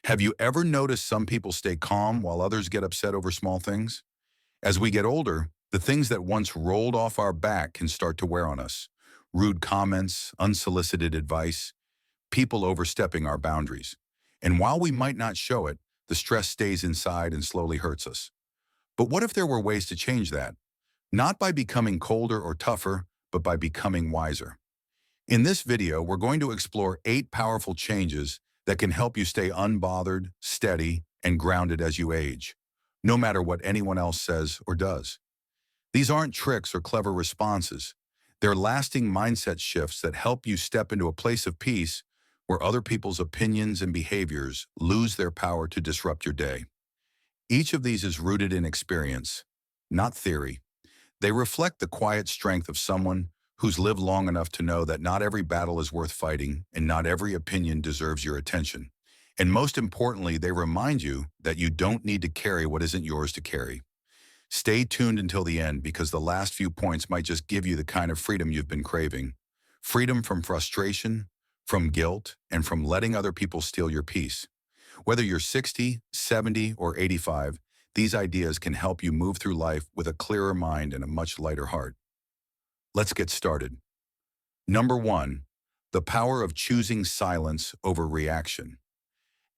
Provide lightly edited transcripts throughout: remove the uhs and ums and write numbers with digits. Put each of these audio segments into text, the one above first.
Have you ever noticed some people stay calm while others get upset over small things? As we get older, the things that once rolled off our back can start to wear on us. Rude comments, unsolicited advice, people overstepping our boundaries. And while we might not show it, the stress stays inside and slowly hurts us. But what if there were ways to change that? Not by becoming colder or tougher, but by becoming wiser. In this video, we're going to explore 8 powerful changes that can help you stay unbothered, steady, and grounded as you age, no matter what anyone else says or does. These aren't tricks or clever responses. They're lasting mindset shifts that help you step into a place of peace where other people's opinions and behaviors lose their power to disrupt your day. Each of these is rooted in experience, not theory. They reflect the quiet strength of someone who's lived long enough to know that not every battle is worth fighting and not every opinion deserves your attention. And most importantly, they remind you that you don't need to carry what isn't yours to carry. Stay tuned until the end because the last few points might just give you the kind of freedom you've been craving. Freedom from frustration, from guilt, and from letting other people steal your peace. Whether you're 60, 70, or 85, these ideas can help you move through life with a clearer mind and a much lighter heart. Let's get started. Number 1, the power of choosing silence over reaction.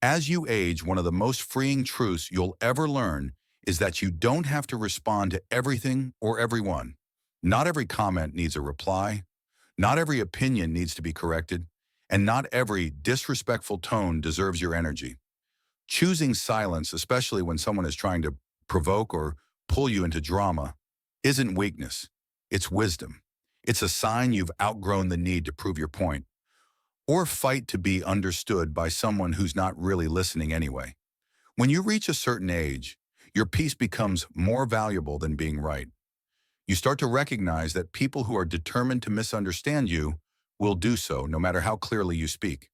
As you age, one of the most freeing truths you'll ever learn is that you don't have to respond to everything or everyone. Not every comment needs a reply, not every opinion needs to be corrected, and not every disrespectful tone deserves your energy. Choosing silence, especially when someone is trying to provoke or pull you into drama, isn't weakness. It's wisdom. It's a sign you've outgrown the need to prove your point or fight to be understood by someone who's not really listening anyway. When you reach a certain age, your peace becomes more valuable than being right. You start to recognize that people who are determined to misunderstand you will do so no matter how clearly you speak.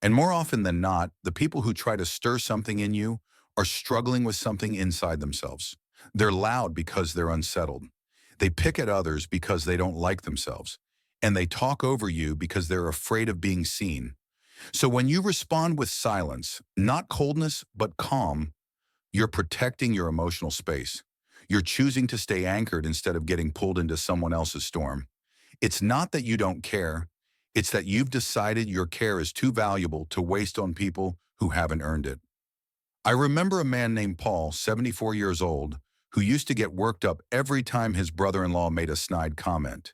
And more often than not, the people who try to stir something in you are struggling with something inside themselves. They're loud because they're unsettled. They pick at others because they don't like themselves. And they talk over you because they're afraid of being seen. So when you respond with silence, not coldness, but calm, you're protecting your emotional space. You're choosing to stay anchored instead of getting pulled into someone else's storm. It's not that you don't care. It's that you've decided your care is too valuable to waste on people who haven't earned it. I remember a man named Paul, 74 years old, who used to get worked up every time his brother-in-law made a snide comment.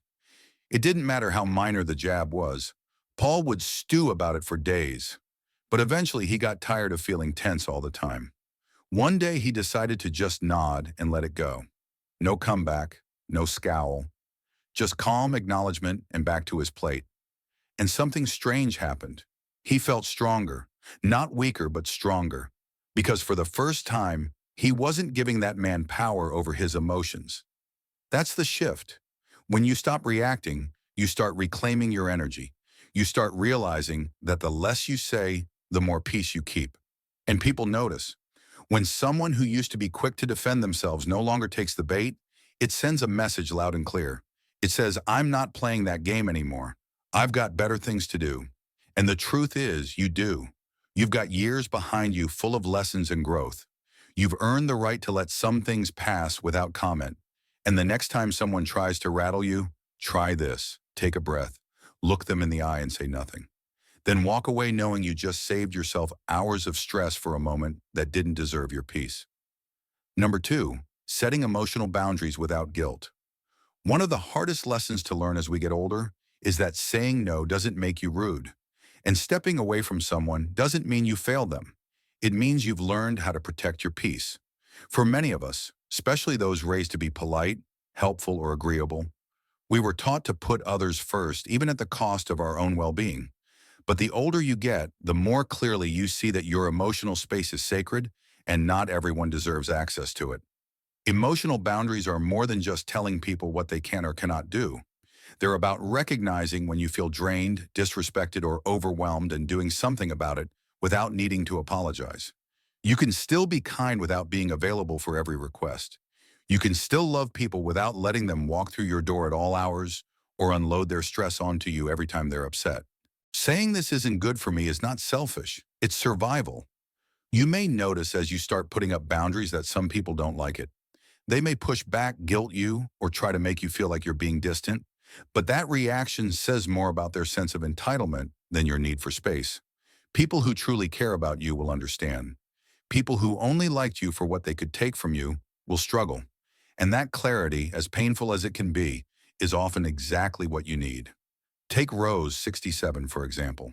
It didn't matter how minor the jab was. Paul would stew about it for days. But eventually he got tired of feeling tense all the time. One day he decided to just nod and let it go. No comeback, no scowl, just calm acknowledgement and back to his plate. And something strange happened. He felt stronger, not weaker, but stronger. Because for the first time, he wasn't giving that man power over his emotions. That's the shift. When you stop reacting, you start reclaiming your energy. You start realizing that the less you say, the more peace you keep. And people notice. When someone who used to be quick to defend themselves no longer takes the bait, it sends a message loud and clear. It says, I'm not playing that game anymore. I've got better things to do. And the truth is, you do. You've got years behind you full of lessons and growth. You've earned the right to let some things pass without comment. And the next time someone tries to rattle you, try this. Take a breath. Look them in the eye and say nothing. Then walk away knowing you just saved yourself hours of stress for a moment that didn't deserve your peace. Number 2, setting emotional boundaries without guilt. One of the hardest lessons to learn as we get older is that saying no doesn't make you rude. And stepping away from someone doesn't mean you failed them. It means you've learned how to protect your peace. For many of us, especially those raised to be polite, helpful, or agreeable, we were taught to put others first, even at the cost of our own well-being. But the older you get, the more clearly you see that your emotional space is sacred and not everyone deserves access to it. Emotional boundaries are more than just telling people what they can or cannot do. They're about recognizing when you feel drained, disrespected, or overwhelmed and doing something about it without needing to apologize. You can still be kind without being available for every request. You can still love people without letting them walk through your door at all hours or unload their stress onto you every time they're upset. Saying this isn't good for me is not selfish, it's survival. You may notice as you start putting up boundaries that some people don't like it. They may push back, guilt you, or try to make you feel like you're being distant, but that reaction says more about their sense of entitlement than your need for space. People who truly care about you will understand. People who only liked you for what they could take from you will struggle. And that clarity, as painful as it can be, is often exactly what you need. Take Rose, 67, for example.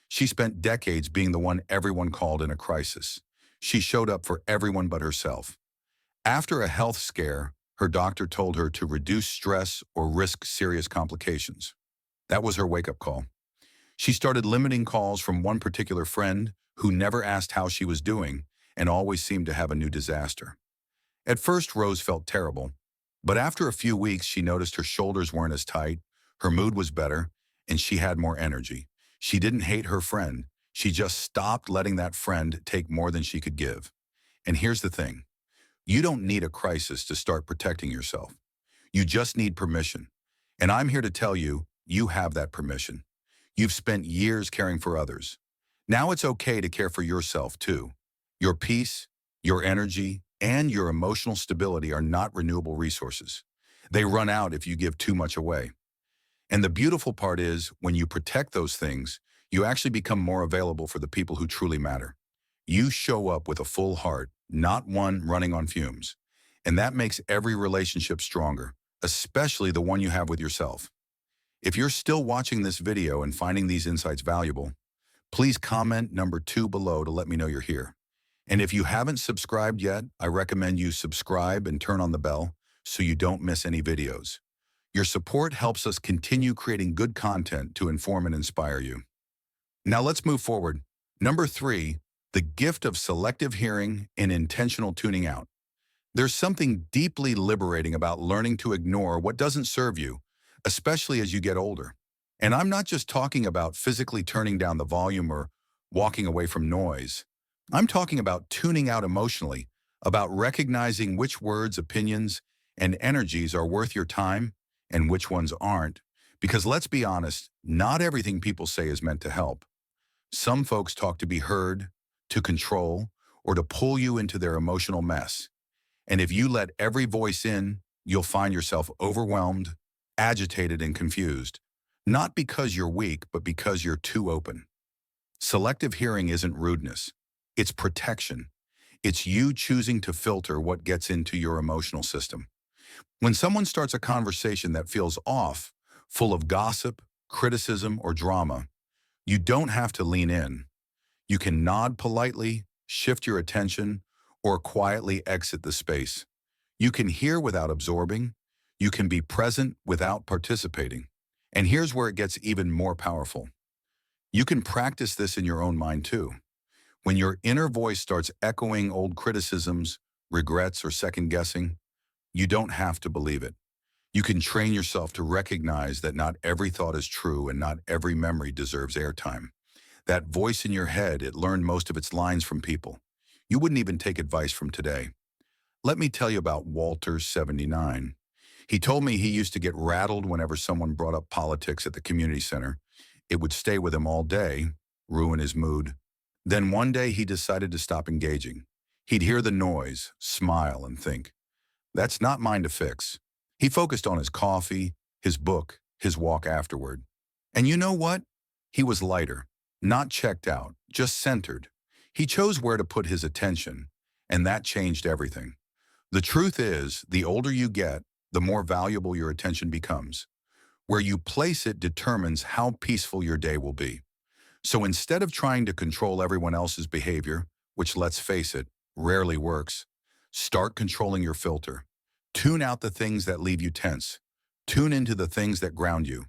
She spent decades being the one everyone called in a crisis. She showed up for everyone but herself. After a health scare, her doctor told her to reduce stress or risk serious complications. That was her wake-up call. She started limiting calls from one particular friend who never asked how she was doing and always seemed to have a new disaster. At first, Rose felt terrible, but after a few weeks, she noticed her shoulders weren't as tight, her mood was better, and she had more energy. She didn't hate her friend. She just stopped letting that friend take more than she could give. And here's the thing. You don't need a crisis to start protecting yourself. You just need permission. And I'm here to tell you, you have that permission. You've spent years caring for others. Now it's okay to care for yourself too. Your peace, your energy, and your emotional stability are not renewable resources. They run out if you give too much away. And the beautiful part is, when you protect those things, you actually become more available for the people who truly matter. You show up with a full heart, not one running on fumes. And that makes every relationship stronger, especially the one you have with yourself. If you're still watching this video and finding these insights valuable, please comment number 2 below to let me know you're here. And if you haven't subscribed yet, I recommend you subscribe and turn on the bell so you don't miss any videos. Your support helps us continue creating good content to inform and inspire you. Now let's move forward. Number 3, the gift of selective hearing and intentional tuning out. There's something deeply liberating about learning to ignore what doesn't serve you, especially as you get older. And I'm not just talking about physically turning down the volume or walking away from noise. I'm talking about tuning out emotionally, about recognizing which words, opinions, and energies are worth your time and which ones aren't. Because let's be honest, not everything people say is meant to help. Some folks talk to be heard, to control, or to pull you into their emotional mess. And if you let every voice in, you'll find yourself overwhelmed, agitated, and confused. Not because you're weak, but because you're too open. Selective hearing isn't rudeness. It's protection. It's you choosing to filter what gets into your emotional system. When someone starts a conversation that feels off, full of gossip, criticism, or drama, you don't have to lean in. You can nod politely, shift your attention, or quietly exit the space. You can hear without absorbing. You can be present without participating. And here's where it gets even more powerful. You can practice this in your own mind too. When your inner voice starts echoing old criticisms, regrets, or second-guessing, you don't have to believe it. You can train yourself to recognize that not every thought is true and not every memory deserves airtime. That voice in your head, it learned most of its lines from people. You wouldn't even take advice from today. Let me tell you about Walter, 79. He told me he used to get rattled whenever someone brought up politics at the community center. It would stay with him all day, ruin his mood. Then one day he decided to stop engaging. He'd hear the noise, smile, and think, that's not mine to fix. He focused on his coffee, his book, his walk afterward. And you know what? He was lighter, not checked out, just centered. He chose where to put his attention, and that changed everything. The truth is, the older you get, the more valuable your attention becomes. Where you place it determines how peaceful your day will be. So instead of trying to control everyone else's behavior, which, let's face it, rarely works, start controlling your filter. Tune out the things that leave you tense. Tune into the things that ground you.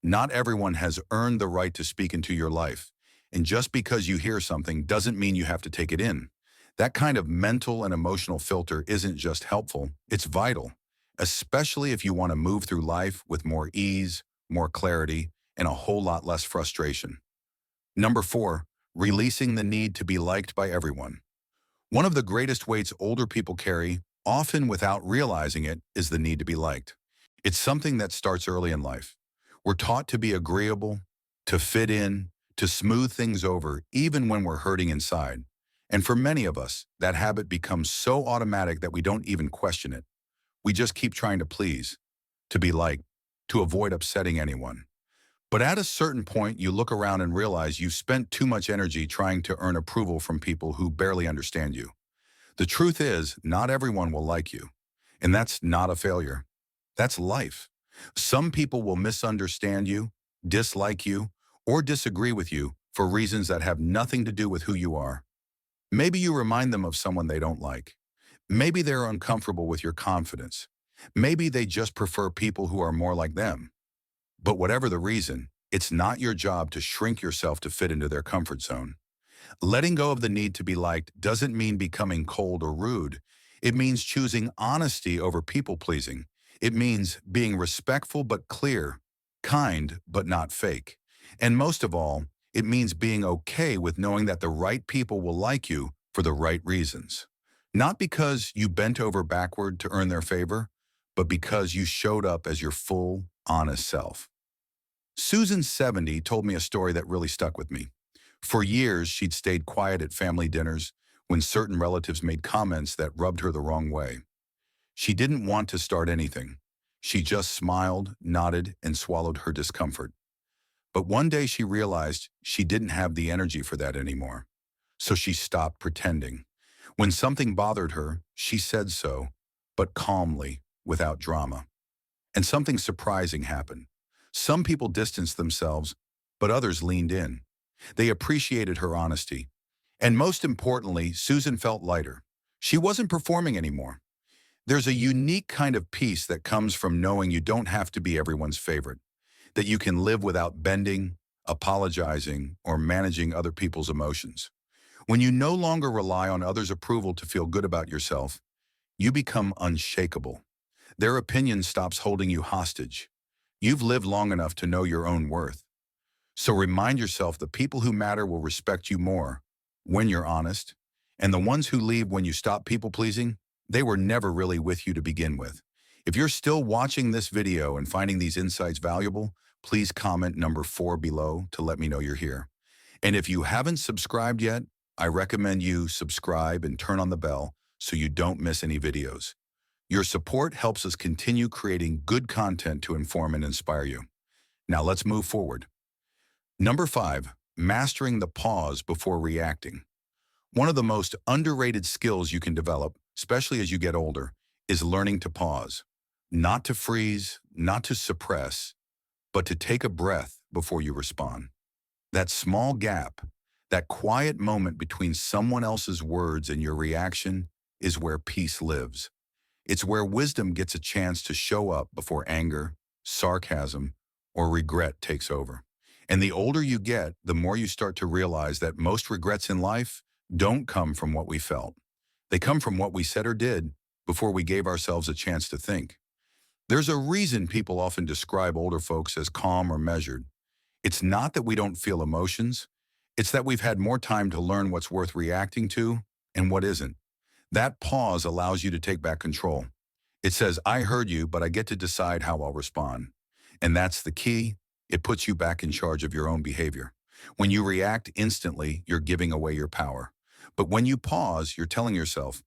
Not everyone has earned the right to speak into your life. And just because you hear something doesn't mean you have to take it in. That kind of mental and emotional filter isn't just helpful, it's vital, especially if you want to move through life with more ease, more clarity, and a whole lot less frustration. Number 4, releasing the need to be liked by everyone. One of the greatest weights older people carry, often without realizing it, is the need to be liked. It's something that starts early in life. We're taught to be agreeable, to fit in, to smooth things over, even when we're hurting inside. And for many of us, that habit becomes so automatic that we don't even question it. We just keep trying to please, to be liked, to avoid upsetting anyone. But at a certain point, you look around and realize you've spent too much energy trying to earn approval from people who barely understand you. The truth is, not everyone will like you. And that's not a failure. That's life. Some people will misunderstand you, dislike you, or disagree with you for reasons that have nothing to do with who you are. Maybe you remind them of someone they don't like. Maybe they're uncomfortable with your confidence. Maybe they just prefer people who are more like them. But whatever the reason, it's not your job to shrink yourself to fit into their comfort zone. Letting go of the need to be liked doesn't mean becoming cold or rude. It means choosing honesty over people-pleasing. It means being respectful but clear, kind but not fake. And most of all, it means being okay with knowing that the right people will like you for the right reasons. Not because you bent over backward to earn their favor, but because you showed up as your full, honest self. Susan, 70, told me a story that really stuck with me. For years, she'd stayed quiet at family dinners when certain relatives made comments that rubbed her the wrong way. She didn't want to start anything. She just smiled, nodded, and swallowed her discomfort. But one day she realized she didn't have the energy for that anymore. So she stopped pretending. When something bothered her, she said so, but calmly, without drama. And something surprising happened. Some people distanced themselves, but others leaned in. They appreciated her honesty. And most importantly, Susan felt lighter. She wasn't performing anymore. There's a unique kind of peace that comes from knowing you don't have to be everyone's favorite, that you can live without bending, apologizing, or managing other people's emotions. When you no longer rely on others' approval to feel good about yourself, you become unshakable. Their opinion stops holding you hostage. You've lived long enough to know your own worth. So remind yourself the people who matter will respect you more when you're honest, and the ones who leave when you stop people-pleasing, they were never really with you to begin with. If you're still watching this video and finding these insights valuable, please comment number 4 below to let me know you're here. And if you haven't subscribed yet, I recommend you subscribe and turn on the bell so you don't miss any videos. Your support helps us continue creating good content to inform and inspire you. Now let's move forward. Number 5, mastering the pause before reacting. One of the most underrated skills you can develop, especially as you get older, is learning to pause. Not to freeze, not to suppress, but to take a breath before you respond. That small gap, that quiet moment between someone else's words and your reaction is where peace lives. It's where wisdom gets a chance to show up before anger, sarcasm, or regret takes over. And the older you get, the more you start to realize that most regrets in life don't come from what we felt. They come from what we said or did before we gave ourselves a chance to think. There's a reason people often describe older folks as calm or measured. It's not that we don't feel emotions. It's that we've had more time to learn what's worth reacting to and what isn't. That pause allows you to take back control. It says, I heard you, but I get to decide how I'll respond. And that's the key. It puts you back in charge of your own behavior. When you react instantly, you're giving away your power. But when you pause, you're telling yourself,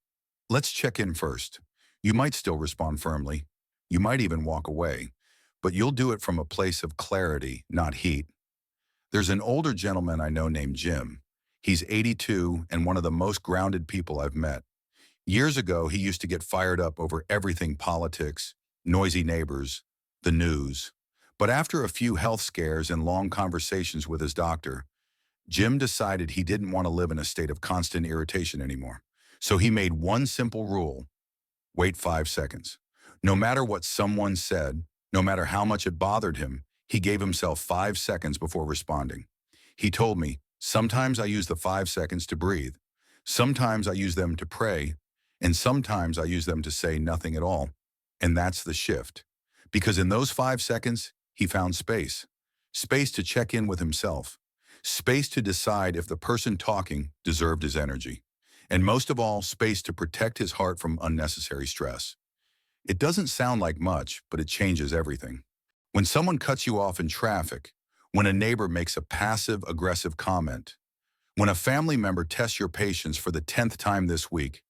let's check in first. You might still respond firmly. You might even walk away. But you'll do it from a place of clarity, not heat. There's an older gentleman I know named Jim. He's 82 and one of the most grounded people I've met. Years ago, he used to get fired up over everything politics, noisy neighbors, the news. But after a few health scares and long conversations with his doctor, Jim decided he didn't want to live in a state of constant irritation anymore. So he made one simple rule: wait 5 seconds. No matter what someone said, no matter how much it bothered him, he gave himself 5 seconds before responding. He told me, sometimes I use the 5 seconds to breathe. Sometimes I use them to pray. And sometimes I use them to say nothing at all. And that's the shift. Because in those 5 seconds, he found space. Space to check in with himself. Space to decide if the person talking deserved his energy. And most of all, space to protect his heart from unnecessary stress. It doesn't sound like much, but it changes everything. When someone cuts you off in traffic, when a neighbor makes a passive-aggressive comment, When a family member tests your patience for the 10th time this week,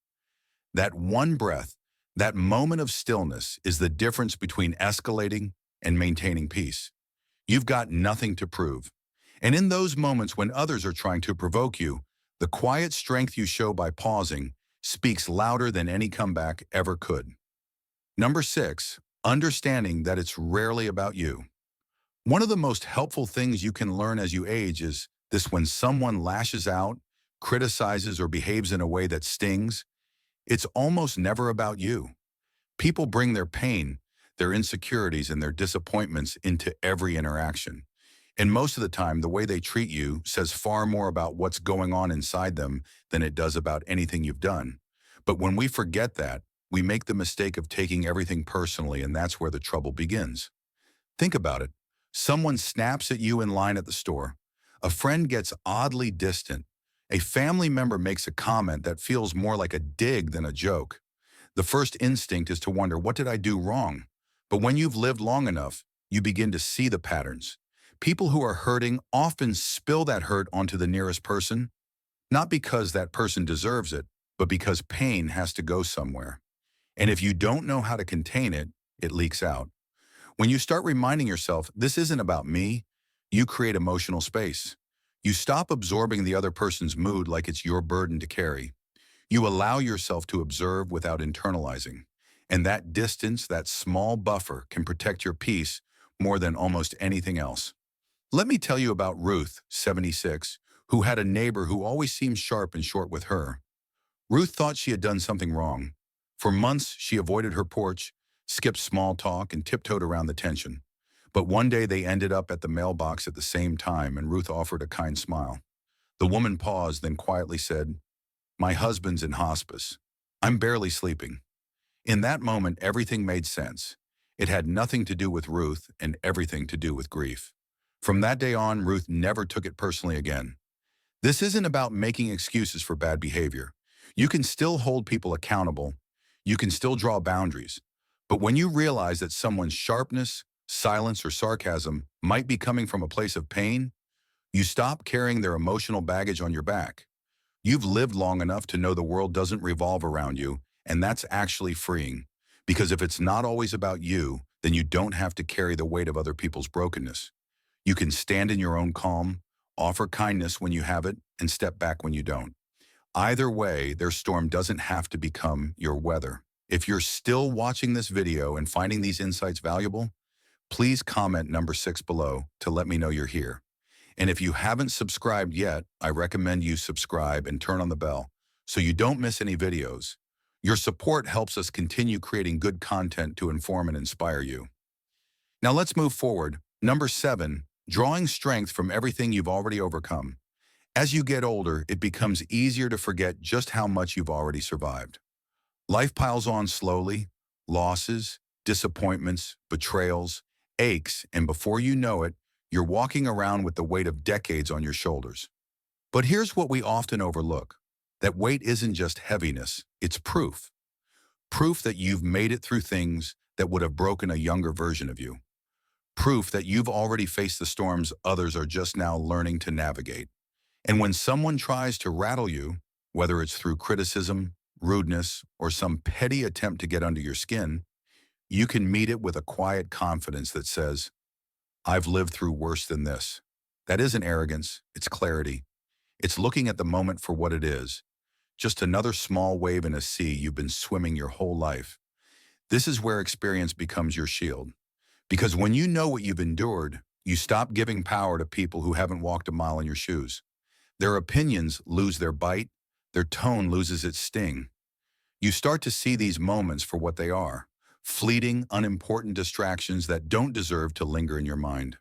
that one breath, that moment of stillness is the difference between escalating and maintaining peace. You've got nothing to prove. And in those moments when others are trying to provoke you, the quiet strength you show by pausing speaks louder than any comeback ever could. Number 6, understanding that it's rarely about you. One of the most helpful things you can learn as you age is this: when someone lashes out, criticizes, or behaves in a way that stings, it's almost never about you. People bring their pain, their insecurities, and their disappointments into every interaction. And most of the time, the way they treat you says far more about what's going on inside them than it does about anything you've done. But when we forget that, we make the mistake of taking everything personally, and that's where the trouble begins. Think about it. Someone snaps at you in line at the store. A friend gets oddly distant. A family member makes a comment that feels more like a dig than a joke. The first instinct is to wonder, what did I do wrong? But when you've lived long enough, you begin to see the patterns. People who are hurting often spill that hurt onto the nearest person, not because that person deserves it, but because pain has to go somewhere. And if you don't know how to contain it, it leaks out. When you start reminding yourself, this isn't about me, you create emotional space. You stop absorbing the other person's mood like it's your burden to carry. You allow yourself to observe without internalizing. And that distance, that small buffer, can protect your peace more than almost anything else. Let me tell you about Ruth, 76, who had a neighbor who always seemed sharp and short with her. Ruth thought she had done something wrong. For months, she avoided her porch, skipped small talk, and tiptoed around the tension. But one day they ended up at the mailbox at the same time, and Ruth offered a kind smile. The woman paused, then quietly said, "My husband's in hospice. I'm barely sleeping." In that moment, everything made sense. It had nothing to do with Ruth and everything to do with grief. From that day on, Ruth never took it personally again. This isn't about making excuses for bad behavior. You can still hold people accountable. You can still draw boundaries. But when you realize that someone's sharpness, silence, or sarcasm might be coming from a place of pain, you stop carrying their emotional baggage on your back. You've lived long enough to know the world doesn't revolve around you, and that's actually freeing. Because if it's not always about you, then you don't have to carry the weight of other people's brokenness. You can stand in your own calm, offer kindness when you have it, and step back when you don't. Either way, their storm doesn't have to become your weather. If you're still watching this video and finding these insights valuable, please comment number 6 below to let me know you're here. And if you haven't subscribed yet, I recommend you subscribe and turn on the bell so you don't miss any videos. Your support helps us continue creating good content to inform and inspire you. Now let's move forward. Number 7, drawing strength from everything you've already overcome. As you get older, it becomes easier to forget just how much you've already survived. Life piles on slowly: losses, disappointments, betrayals, aches, and before you know it, you're walking around with the weight of decades on your shoulders. But here's what we often overlook. That weight isn't just heaviness, it's proof. Proof that you've made it through things that would have broken a younger version of you. Proof that you've already faced the storms others are just now learning to navigate. And when someone tries to rattle you, whether it's through criticism, rudeness, or some petty attempt to get under your skin, you can meet it with a quiet confidence that says, "I've lived through worse than this." That isn't arrogance, it's clarity. It's looking at the moment for what it is, just another small wave in a sea you've been swimming your whole life. This is where experience becomes your shield. Because when you know what you've endured, you stop giving power to people who haven't walked a mile in your shoes. Their opinions lose their bite, their tone loses its sting. You start to see these moments for what they are: fleeting, unimportant distractions that don't deserve to linger in your mind.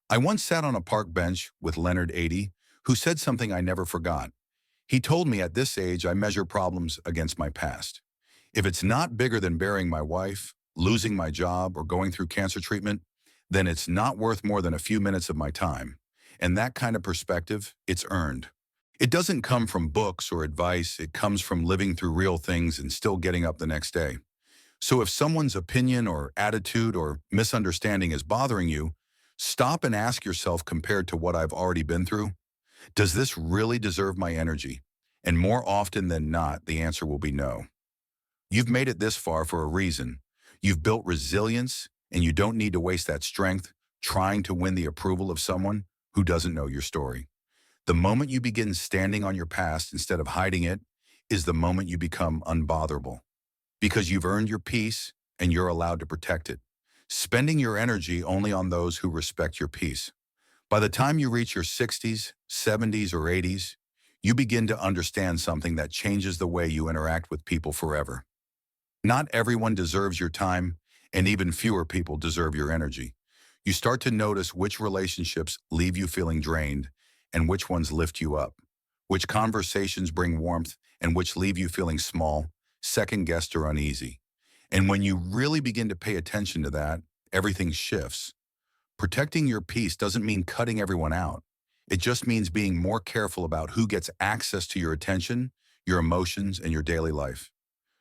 I once sat on a park bench with Leonard, 80, who said something I never forgot. He told me, at this age, I measure problems against my past. If it's not bigger than burying my wife, losing my job, or going through cancer treatment, then it's not worth more than a few minutes of my time. And that kind of perspective, it's earned. It doesn't come from books or advice, it comes from living through real things and still getting up the next day. So if someone's opinion or attitude or misunderstanding is bothering you, stop and ask yourself, compared to what I've already been through, Does this really deserve my energy? And more often than not, the answer will be no. You've made it this far for a reason. You've built resilience, and you don't need to waste that strength trying to win the approval of someone who doesn't know your story. The moment you begin standing on your past instead of hiding it is the moment you become unbotherable, because you've earned your peace and you're allowed to protect it, spending your energy only on those who respect your peace. By the time you reach your 60s, 70s, or 80s, you begin to understand something that changes the way you interact with people forever. Not everyone deserves your time, and even fewer people deserve your energy. You start to notice which relationships leave you feeling drained and which ones lift you up, which conversations bring warmth and which leave you feeling small, second-guessed, or uneasy. And when you really begin to pay attention to that, everything shifts. Protecting your peace doesn't mean cutting everyone out. It just means being more careful about who gets access to your attention, your emotions, and your daily life.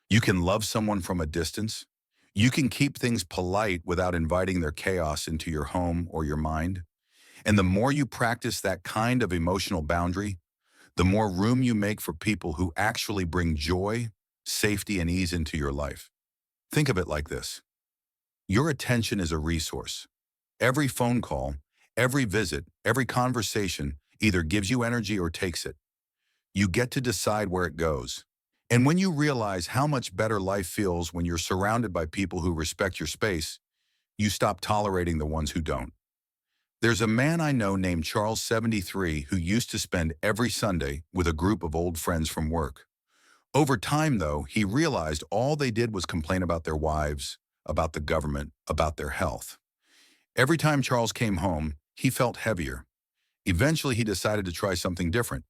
You can love someone from a distance. You can keep things polite without inviting their chaos into your home or your mind. And the more you practice that kind of emotional boundary, the more room you make for people who actually bring joy, safety, and ease into your life. Think of it like this. Your attention is a resource. Every phone call, every visit, every conversation either gives you energy or takes it. You get to decide where it goes. And when you realize how much better life feels when you're surrounded by people who respect your space, you stop tolerating the ones who don't. There's a man I know named Charles 73 who used to spend every Sunday with a group of old friends from work. Over time, though, he realized all they did was complain about their wives, about the government, about their health. Every time Charles came home, he felt heavier. Eventually, he decided to try something different.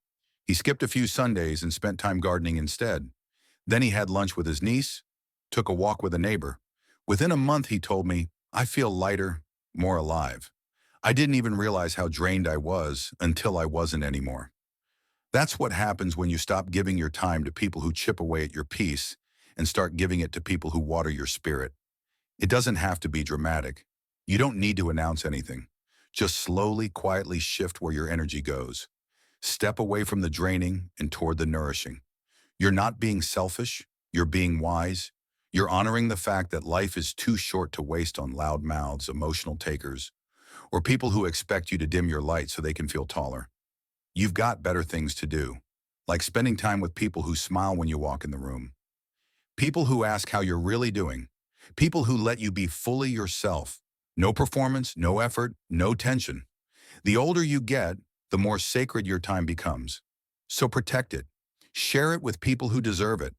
He skipped a few Sundays and spent time gardening instead. Then he had lunch with his niece, took a walk with a neighbor. Within a month, he told me, I feel lighter, more alive. I didn't even realize how drained I was until I wasn't anymore. That's what happens when you stop giving your time to people who chip away at your peace and start giving it to people who water your spirit. It doesn't have to be dramatic. You don't need to announce anything. Just slowly, quietly shift where your energy goes. Step away from the draining and toward the nourishing. You're not being selfish, you're being wise. You're honoring the fact that life is too short to waste on loud mouths, emotional takers, or people who expect you to dim your light so they can feel taller. You've got better things to do, like spending time with people who smile when you walk in the room. People who ask how you're really doing. People who let you be fully yourself. No performance, no effort, no tension. The older you get, the more sacred your time becomes. So protect it. Share it with people who deserve it.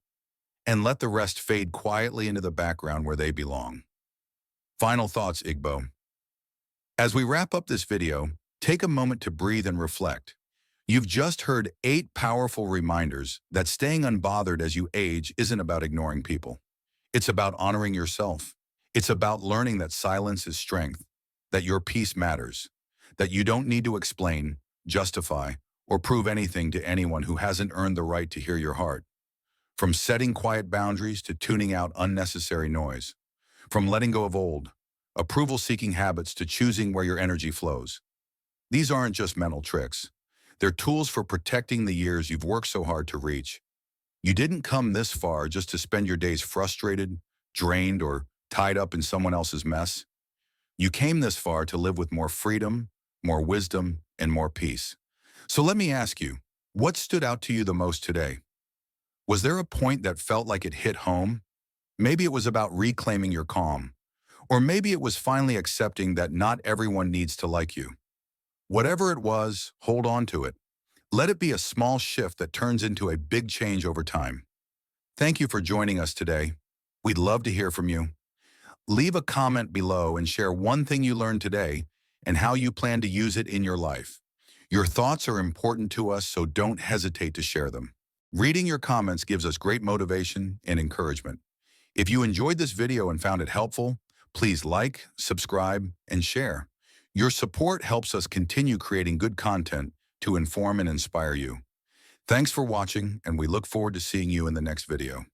And let the rest fade quietly into the background where they belong. Final thoughts, Igbo. As we wrap up this video, take a moment to breathe and reflect. You've just heard 8 powerful reminders that staying unbothered as you age isn't about ignoring people. It's about honoring yourself. It's about learning that silence is strength, that your peace matters, that you don't need to explain, justify, or prove anything to anyone who hasn't earned the right to hear your heart. From setting quiet boundaries to tuning out unnecessary noise. From letting go of old, approval-seeking habits to choosing where your energy flows. These aren't just mental tricks. They're tools for protecting the years you've worked so hard to reach. You didn't come this far just to spend your days frustrated, drained, or tied up in someone else's mess. You came this far to live with more freedom, more wisdom, and more peace. So let me ask you, what stood out to you the most today? Was there a point that felt like it hit home? Maybe it was about reclaiming your calm. Or maybe it was finally accepting that not everyone needs to like you. Whatever it was, hold on to it. Let it be a small shift that turns into a big change over time. Thank you for joining us today. We'd love to hear from you. Leave a comment below and share one thing you learned today and how you plan to use it in your life. Your thoughts are important to us, so don't hesitate to share them. Reading your comments gives us great motivation and encouragement. If you enjoyed this video and found it helpful, please like, subscribe, and share. Your support helps us continue creating good content to inform and inspire you. Thanks for watching, and we look forward to seeing you in the next video.